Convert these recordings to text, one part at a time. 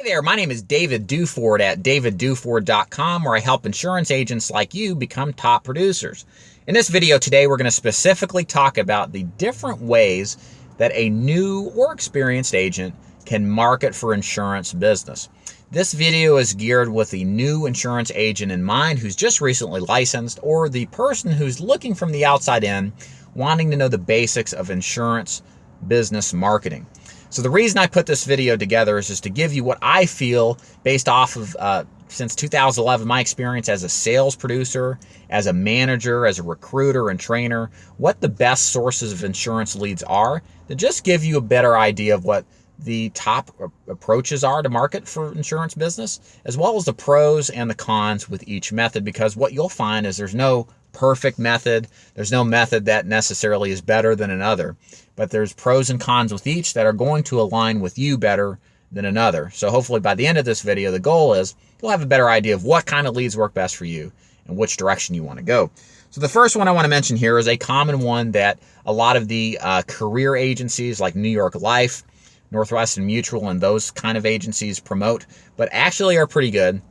Hey there, my name is David Duford at davidduford.com, where I help insurance agents like you become top producers. In this video today, we're going to specifically talk about the different ways that a new or experienced agent can market for insurance business. This video is geared with the new insurance agent in mind who's just recently licensed, or the person who's looking from the outside in, wanting to know the basics of insurance business marketing. So the reason I put this video together is just to give you what I feel based off of since 2011, my experience as a sales producer, as a manager, as a recruiter and trainer, what the best sources of insurance leads are, to just give you a better idea of what the top approaches are to market for insurance business, as well as the pros and the cons with each method, because what you'll find is there's no perfect method. There's no method that necessarily is better than another, but there's pros and cons with each that are going to align with you better than another. So hopefully by the end of this video, the goal is you'll have a better idea of what kind of leads work best for you and which direction you want to go. So the first one I want to mention here is a common one that a lot of the career agencies like New York Life, Northwestern Mutual, and those kind of agencies promote, but actually are pretty good.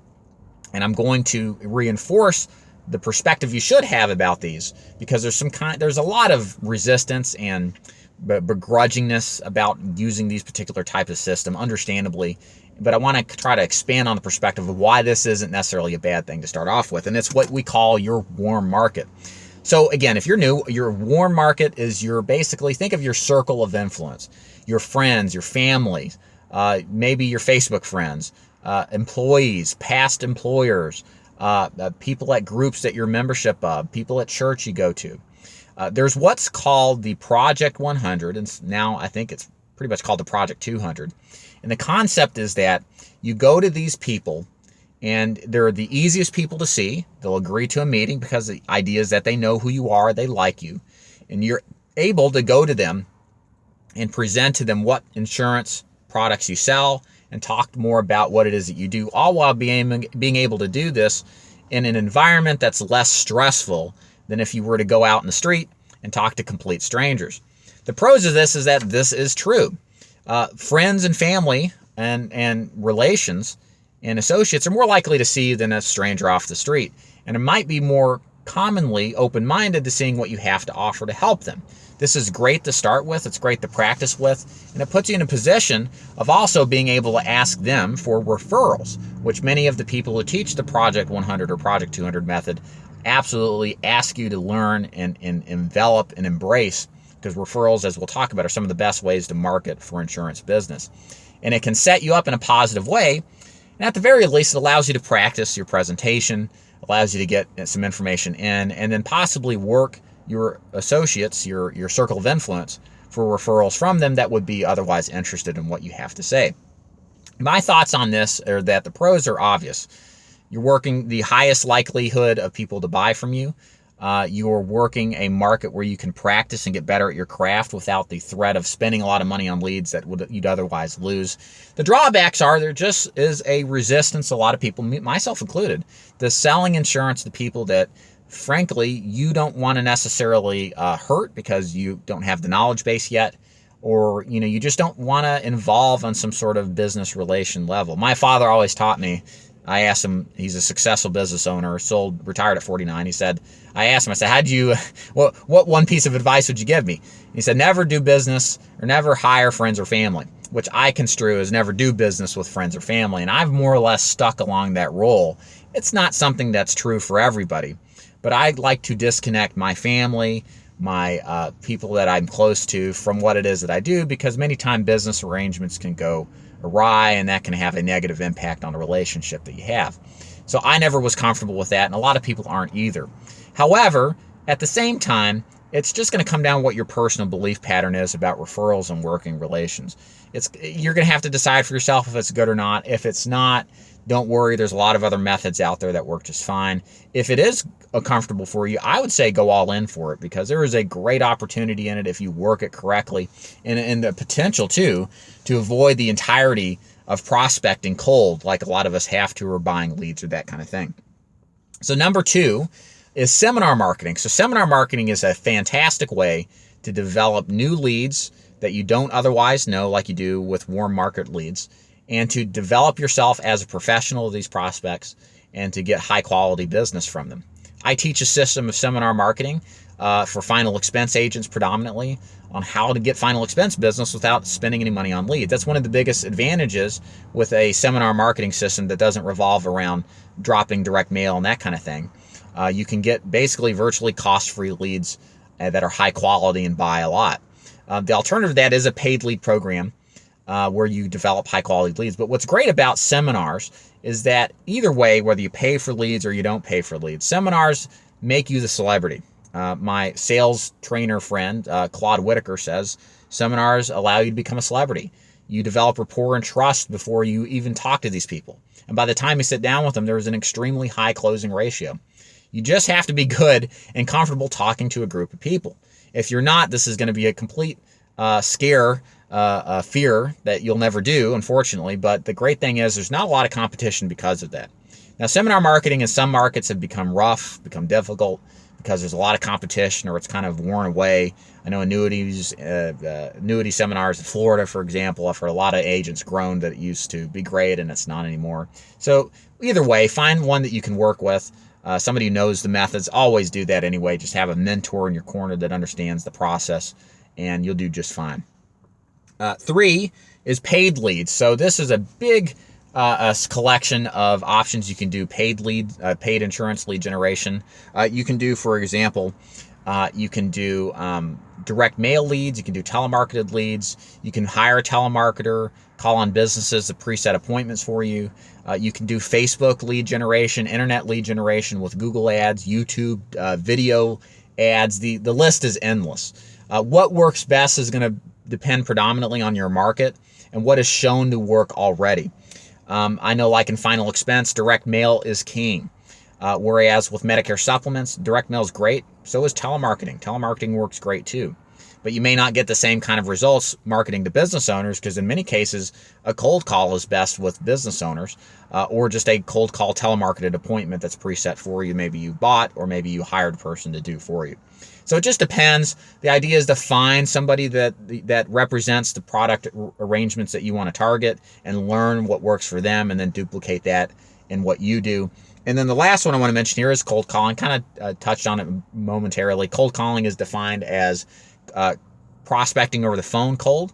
And I'm going to reinforce the perspective you should have about these, because there's a lot of resistance and begrudgingness about using these particular types of system, understandably. But I want to try to expand on the perspective of why this isn't necessarily a bad thing to start off with, and it's what we call your warm market. So again, if you're new, your warm market is basically think of your circle of influence, your friends, your family, maybe your Facebook friends, employees, past employers, people at groups that you're membership of, people at church you go to. There's what's called the Project 100, and now I think it's pretty much called the Project 200. And the concept is that you go to these people, and they're the easiest people to see. They'll agree to a meeting because the idea is that they know who you are, they like you, and you're able to go to them and present to them what insurance products you sell and talk more about what it is that you do, all while being able to do this in an environment that's less stressful than if you were to go out in the street and talk to complete strangers. The pros of this is that this is true. Friends and family and relations and associates are more likely to see you than a stranger off the street, and it might be more commonly open-minded to seeing what you have to offer to help them. This is great to start with, it's great to practice with, and it puts you in a position of also being able to ask them for referrals, which many of the people who teach the Project 100 or Project 200 method absolutely ask you to learn and envelop and embrace, because referrals, as we'll talk about, are some of the best ways to market for insurance business. And it can set you up in a positive way, and at the very least, it allows you to practice your presentation, allows you to get some information in, and then possibly work your associates, your circle of influence, for referrals from them that would be otherwise interested in what you have to say. My thoughts on this are that the pros are obvious. You're working the highest likelihood of people to buy from you. You're working a market where you can practice and get better at your craft without the threat of spending a lot of money on leads that you'd otherwise lose. The drawbacks are there just is a resistance, a lot of people, myself included, to selling insurance to people that frankly you don't want to necessarily hurt because you don't have the knowledge base yet, or you just don't want to involve on some sort of business relation level. My father always taught me, I asked him, he's a successful business owner, retired at 49. He said, I asked him, I said, what one piece of advice would you give me? He said, never do business or never hire friends or family, which I construe as never do business with friends or family. And I've more or less stuck along that role. It's not something that's true for everybody, but I like to disconnect my family, my people that I'm close to, from what it is that I do, because many times business arrangements can go awry, and that can have a negative impact on the relationship that you have. So I never was comfortable with that, and a lot of people aren't either. However, at the same time, it's just going to come down to what your personal belief pattern is about referrals and working relations. You're going to have to decide for yourself if it's good or not. If it's not, don't worry, there's a lot of other methods out there that work just fine. If it is comfortable for you, I would say go all in for it, because there is a great opportunity in it if you work it correctly, and the potential too to avoid the entirety of prospecting cold like a lot of us have to, or buying leads or that kind of thing. So number two is seminar marketing. So seminar marketing is a fantastic way to develop new leads that you don't otherwise know, like you do with warm market leads, and to develop yourself as a professional of these prospects and to get high quality business from them. I teach a system of seminar marketing for final expense agents predominantly on how to get final expense business without spending any money on leads. That's one of the biggest advantages with a seminar marketing system that doesn't revolve around dropping direct mail and that kind of thing. You can get basically virtually cost-free leads that are high quality and buy a lot. The alternative to that is a paid lead program where you develop high quality leads. But what's great about seminars is that either way, whether you pay for leads or you don't pay for leads, seminars make you the celebrity. My sales trainer friend, Claude Whitaker, says seminars allow you to become a celebrity. You develop rapport and trust before you even talk to these people. And by the time you sit down with them, there's an extremely high closing ratio. You just have to be good and comfortable talking to a group of people. If you're not, this is going to be a complete fear that you'll never do, unfortunately. But the great thing is there's not a lot of competition because of that. Now, seminar marketing in some markets have become rough, become difficult, because there's a lot of competition or it's kind of worn away. I know annuity seminars in Florida, for example, I've heard a lot of agents groan that it used to be great and it's not anymore. So either way, find one that you can work with. Somebody who knows the methods. Always do that anyway. Just have a mentor in your corner that understands the process and you'll do just fine. 3 is paid leads. So this is a big collection of options you can do. Paid insurance lead generation. You can do, for example, you can do direct mail leads. You can do telemarketed leads. You can hire a telemarketer, call on businesses to preset appointments for you. You can do Facebook lead generation, internet lead generation with Google ads, YouTube, video ads. The list is endless. What works best is going to depend predominantly on your market and what is shown to work already. I know, like in final expense, direct mail is king. Whereas with Medicare supplements, direct mail is great. So is telemarketing. Telemarketing works great too. But you may not get the same kind of results marketing to business owners, because in many cases, a cold call is best with business owners, or just a cold call telemarketed appointment that's preset for you. Maybe you bought, or maybe you hired a person to do for you. So it just depends. The idea is to find somebody that represents the product arrangements that you want to target and learn what works for them and then duplicate that in what you do. And then the last one I want to mention here is cold calling. Kind of touched on it momentarily. Cold calling is defined as prospecting over the phone cold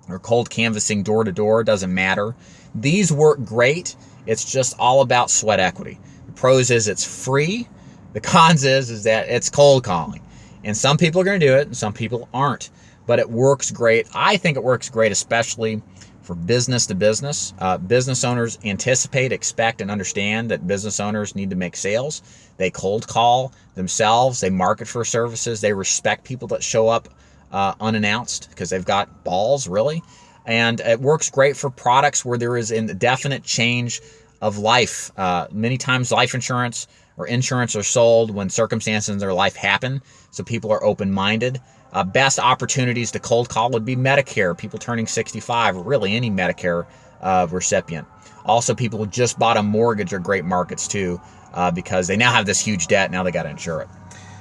or cold canvassing door to door. Doesn't matter. These work great. It's just all about sweat equity. The pros is it's free. The cons is that it's cold calling. And some people are going to do it and some people aren't. But it works great. I think it works great, especially for business to business. Business owners anticipate, expect, and understand that business owners need to make sales. They cold call themselves. They market for services. They respect people that show up unannounced because they've got balls, really. And it works great for products where there is a definite change of life. Many times life insurance or insurance are sold when circumstances in their life happen, so people are open-minded. Best opportunities to cold call would be Medicare, people turning 65, or really any Medicare recipient. Also, people who just bought a mortgage are great markets too, because they now have this huge debt, now they got to insure it.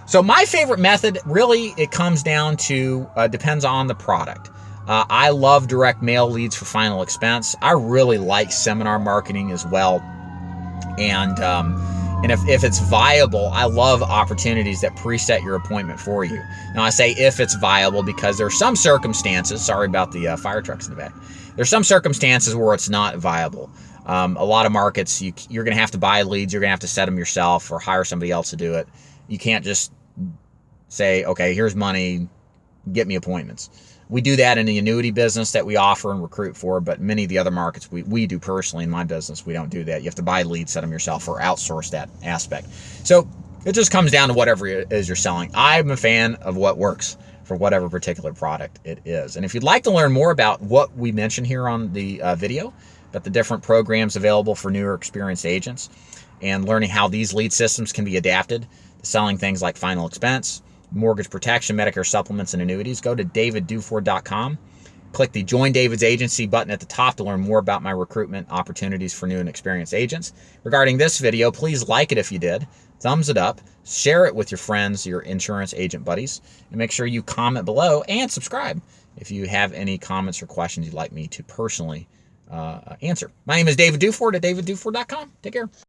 So my favorite method, really, it comes down to, depends on the product. I love direct mail leads for final expense. I really like seminar marketing as well. And if it's viable, I love opportunities that preset your appointment for you. Now, I say if it's viable because there are some circumstances, sorry about the fire trucks in the back. There's some circumstances where it's not viable. A lot of markets, you're going to have to buy leads. You're going to have to set them yourself or hire somebody else to do it. You can't just say, okay, here's money, get me appointments. We do that in the annuity business that we offer and recruit for, but many of the other markets we do personally in my business, we don't do that. You have to buy leads, set them yourself, or outsource that aspect. So it just comes down to whatever it is you're selling. I'm a fan of what works for whatever particular product it is. And if you'd like to learn more about what we mentioned here on the video, about the different programs available for newer experienced agents, and learning how these lead systems can be adapted to selling things like final expense, mortgage protection, Medicare supplements, and annuities, go to davidduford.com. Click the Join David's Agency button at the top to learn more about my recruitment opportunities for new and experienced agents. Regarding this video, please like it if you did, thumbs it up, share it with your friends, your insurance agent buddies, and make sure you comment below and subscribe if you have any comments or questions you'd like me to personally answer. My name is David Duford at davidduford.com. Take care.